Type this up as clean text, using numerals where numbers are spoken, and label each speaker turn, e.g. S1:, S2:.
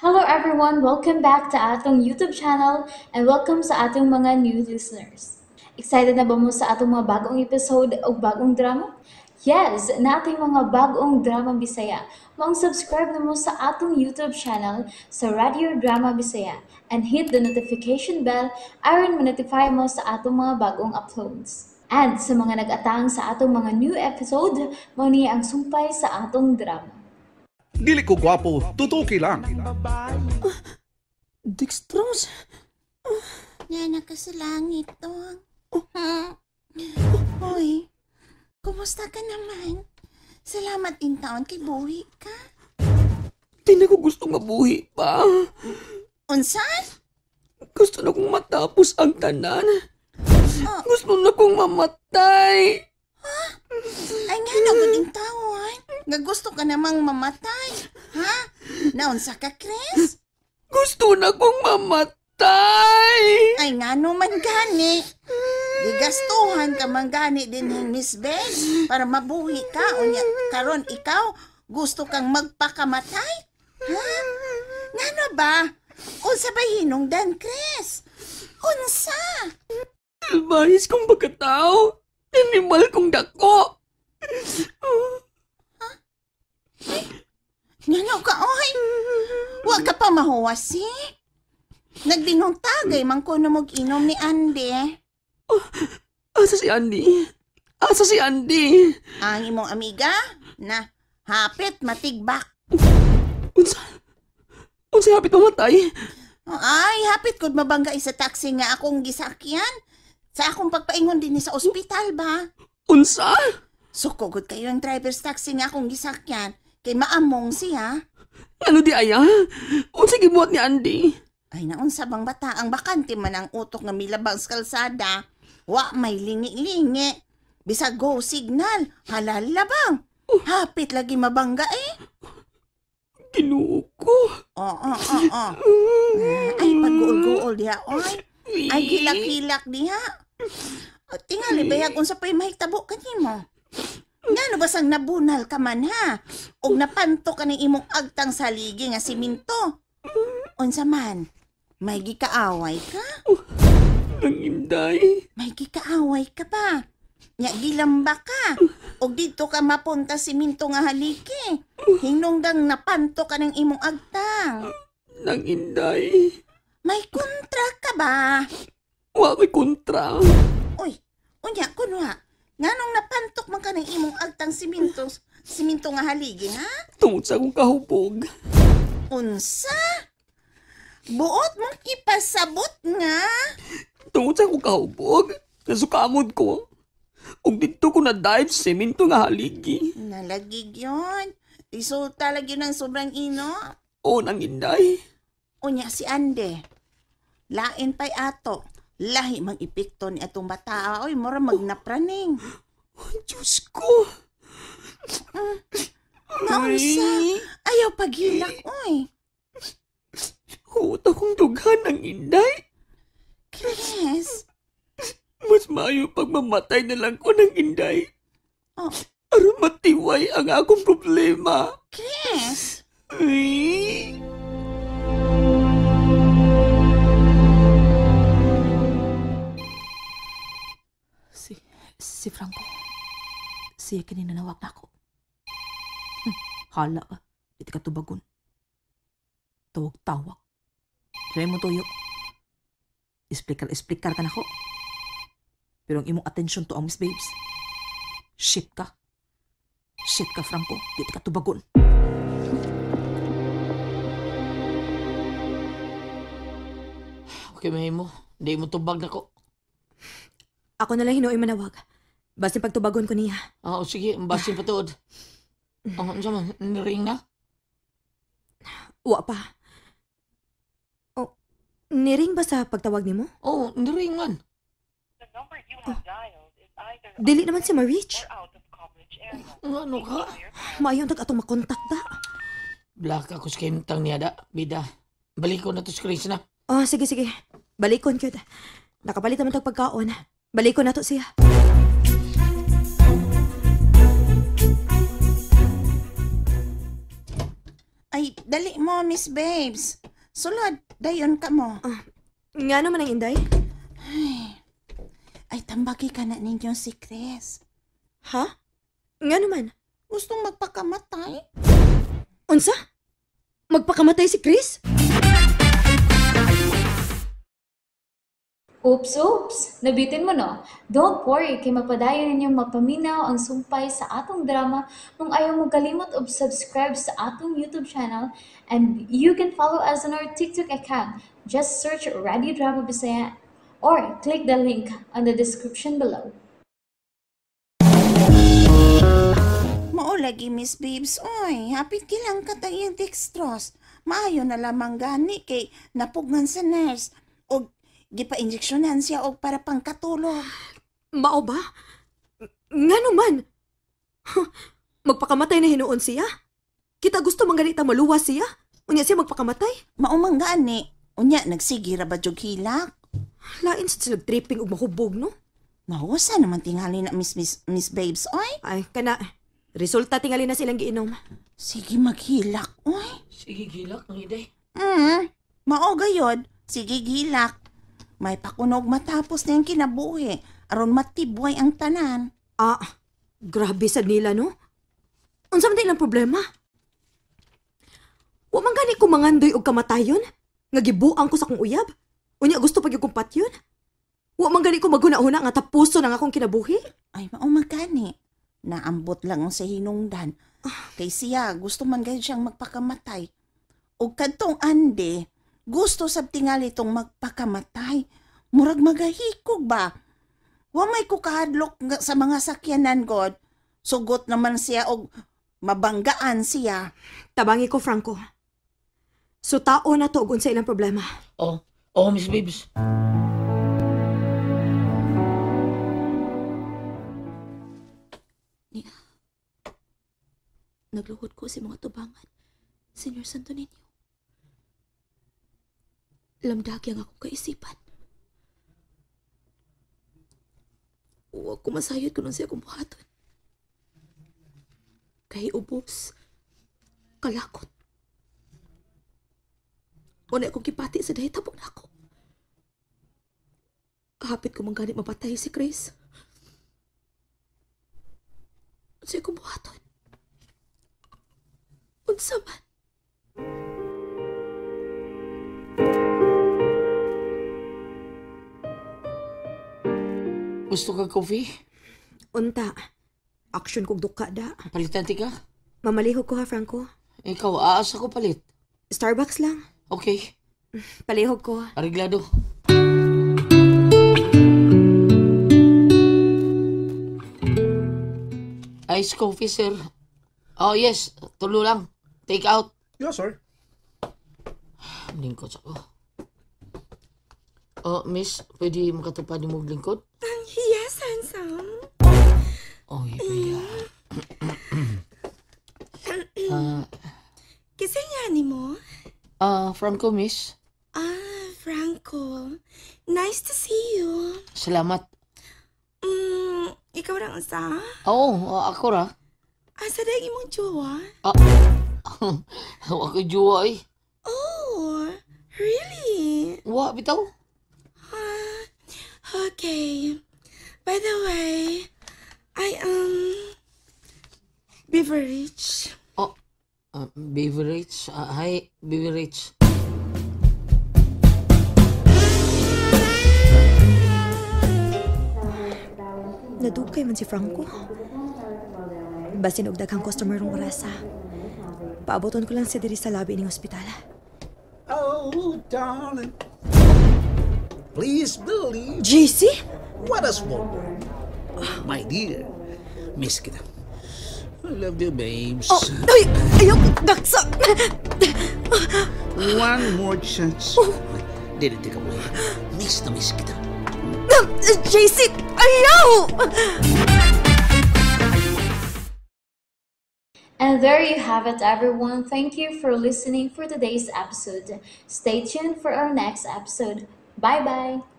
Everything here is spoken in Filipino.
S1: Hello everyone! Welcome back to atong YouTube channel and welcome sa atong mga new listeners. Excited na ba mo sa atong mga bagong episode o bagong drama? Yes, na ating mga bagong drama Bisaya. Mag-subscribe na mo sa atong YouTube channel sa Radio Drama Bisaya and hit the notification bell aron ma-notify mo sa atong mga bagong uploads. And sa mga nag-atang sa atong mga new episode, mao niya ang sumpay sa atong drama.
S2: Dili ko gwapo, tutuki lang.
S3: Dextrose?
S4: Yan nakasalangit to. Hoy, kumusta ka naman? Salamat din taon kay buhi ka.
S3: Di na ko gusto mabuhi pa.
S4: Unsan?
S3: Gusto na kong matapos ang tanan. Gusto na kong mamatay.
S4: Ay nga na din tawon. Nga gusto ka namang mamatay. Ha? Naunsa ka, Chris?
S3: Gusto na kong mamatay.
S4: Ay nga naman gani. Digastuhan ka man gani din ng Miss Bess para mabuhi ka. Unya, karon ikaw, gusto kang magpakamatay? Ha? Nga na ba? Unsa ba hinungdan, Chris? Unsa?
S3: Albayis kong pagkatao. Animal kong dako.
S4: Nga ka, oy. Huwag ka pa mahuwas, eh. Nagdinong tagay man ko na mag-inom ni Andy.
S3: Asa si Andy? Asa si Andy?
S4: Ang imong amiga na hapit matigbak.
S3: Unsa hapit mamatay?
S4: Ay, hapit kod mabangga sa taxi nga akong gisakyan. Sa akong pagpaingon din sa ospital ba?
S3: Unsa?
S4: Sukogod kayo ang driver's taxi nga akong gisakyan. Kay maamong siya.
S3: Ano di aya? Unsa gibuhat ni Andy?
S4: Ay naon sa bang bata ang bakante man ang utok nga milabang sa kalsada. Wa may lingi-lingi. Bisag go signal. Halal labang. Hapit lagi mabangga eh.
S3: Ginoo ko.
S4: Oo. Ay pag-guol-guol diha oy. Ay hilak-hilak diha. Tingali bayag unsa pay mahitabo kanimo. Ngano basang nabunal ka man ha? Og napanto ka ng imong agtang saligi nga siminto. Unsa man? May gikaaway ka?
S3: Ang inday.
S4: May gikaaway ka ba? Nya gilamba ka. Og dito ka mapunta siminto nga haliki. Hinungdang napanto ka ng imong agtang.
S3: Nang inday.
S4: May kontra ka ba?
S3: Wa may kontra.
S4: Uy, unya kunwa. Nganong napantok man ka ng imong agtang siminto nga haligi, ha?
S3: Tungod sa akong kahubog.
S4: Unsa? Buot mong ipasabot nga?
S3: Tungod sa akong kahubog. Nasukamod ko. Ug dito ko na dive sa semento nga haligi.
S4: Nalagig yun. Resulta lagi ng sobrang ino.
S3: O nang inday.
S4: Unya si Ande. Lain pa'y ato. Lahi mang ipikto ni atong bata. Oy, mura magnapraning.
S3: Diyos ko.
S4: Naunsa? Ayaw paghilak, oy.
S3: Huwag akong dughan ng inday.
S4: Chris.
S3: Mas maayo pagmamatay na lang ko ng inday.
S4: Oh,
S3: Aron matiway ang akong problema.
S4: Chris.
S3: Ay.
S5: Si Franco. Siya kanina nawag na ako. Hala ka. Iti ka tubagon. Tawag-tawag. Sabi mo tuyo. Isplikar ka na ko. Pero ang imong attention to ang Miss Babes. Shit ka. Shit ka, Franco. Iti ka tubagon.
S6: Okay, mahimo. Di mo tubag na ko.
S7: Ako na lang hinuoy manawag. Basta pagtubagon ko niya.
S6: Sige, basin patuod. Ano sa man, niring na?
S7: Wa pa. Oh, niring ba sa pagtawag nimo?
S6: Niring man.
S7: Dili naman si ma-reach.
S6: Ano ka?
S7: Maayon atong makontak da.
S6: Black ako sa kintang niya da, bida. Balik ko na to sa Chris na.
S7: Oh, sige. Balikon ko. Nakapalit naman tag pagkaon. Balikon na to siya.
S4: Ay, Dali mo, Miss Babes. Sulod, dayon ka mo.
S7: Nga naman ang Inday?
S4: Ay, tambagi ka na ninyo si Chris.
S7: Ha? Nga naman?
S4: Gustong magpakamatay?
S7: Unsa? Magpakamatay si Chris?
S1: Oops! Nabitin mo no? Don't worry, kay mapadayon ninyong mapaminaw ang sumpay sa atong drama kung ayaw mo kalimot og subscribe sa atong YouTube channel and you can follow us on our TikTok account. Just search Radio Drama Bisaya or click the link on the description below.
S4: Mao lagi, Miss Babes. Oy, hapit kilang katayang dextrose. Maayo na lamang gani kay napugnan sa nurse. O gipa-injeksyonan siya og para pangkatulog.
S7: Mao ba? Nga naman? Magpakamatay na hinuon siya? Kita gusto man ganita maluwas siya? Unya siya magpakamatay?
S4: Mao man gani. Unya, nagsigi ra ba jog hilak?
S7: Lain sa sila tripping og mahubog, no?
S4: Nahusa naman tingali na Miss Babes, oy.
S7: Ay, kana. Resulta tingali na silang giinom.
S4: Sige, maghilak, oy.
S6: Sige, gilak ng Inday.
S4: Mao gayod. Sige, gilak. May pakunog matapos na yung kinabuhi. Aron matibway ang tanan.
S7: Grabe sad nila, no? Unsa man ilang problema? Wa man gani ko mangandoy og kamatayon? Nga gibuang ko sa kong uyab? Unya gusto pag yung patyon? Wa man gani ko maguna-una nga tapuso ng akong kinabuhi?
S4: Ay, mao magani. Naambot lang sa hinungdan. Kay siya, gusto man gayud siyang magpakamatay. O kadtong ande, gusto sab tingali itong magpakamatay. Murag magahikog ba? Wa may kukahadlok sa mga sakyanan, God. Sugot naman siya og mabanggaan siya.
S7: Tabangi ko, Franco. So tao na to sa ilang problema.
S6: Miss Babes.
S8: Nagluhod ko si mga tubangan, Senyor Santo Niño. Lamdagi ang akong kaisipan. Huwag ko masayod ko nung siya kumuhaton. Kay ubos, kalakot. Una akong kipati sa dahi tabok na ako. Hapit ko mangganit mapatay si Chris. Siya kumuhaton. Unsa man.
S6: Gusto ka coffee?
S7: Unta. Action kog duka da.
S6: Palitan ti ka?
S7: Mamalihog ko ha, Franco.
S6: Ikaw, aasa ko palit.
S7: Starbucks lang.
S6: Okay,
S7: Palihog ko.
S6: areglado. Ice coffee, sir. Oh, yes. Tulo lang. Take out.
S2: Yes, sir.
S6: Lingkod ako. Oh, miss, pwede makatupad ni mong lingkod?
S8: Yes, handsome.
S6: Oh, yeah.
S8: Kasi nga ni mo?
S6: Franco, miss.
S8: Franco. Nice to see you.
S6: Salamat.
S8: Ikaw lang sa?
S6: Oo, ako ra.
S8: Asa na imong jowa?
S6: Ako juwa eh.
S8: Oh, really?
S6: Wa, bitaw.
S8: Okay. By the way, I beverage.
S6: Beverage. Hi, beverage.
S7: Nadugay man si Franco. Basin og daghang customer rong orasa. Paaboton ko lang siya diri sa labi ning ospital.
S2: Oh, darling. Please believe.
S7: JC?
S2: What a small world. My dear, miss kita. I love you, babes.
S7: Ay! Ayaw! Gaksa!
S2: One more chance. Didn't take away. Miss na miss kita.
S7: JC! Ayaw!
S1: And there you have it, everyone. Thank you for listening for today's episode. Stay tuned for our next episode. Bye-bye.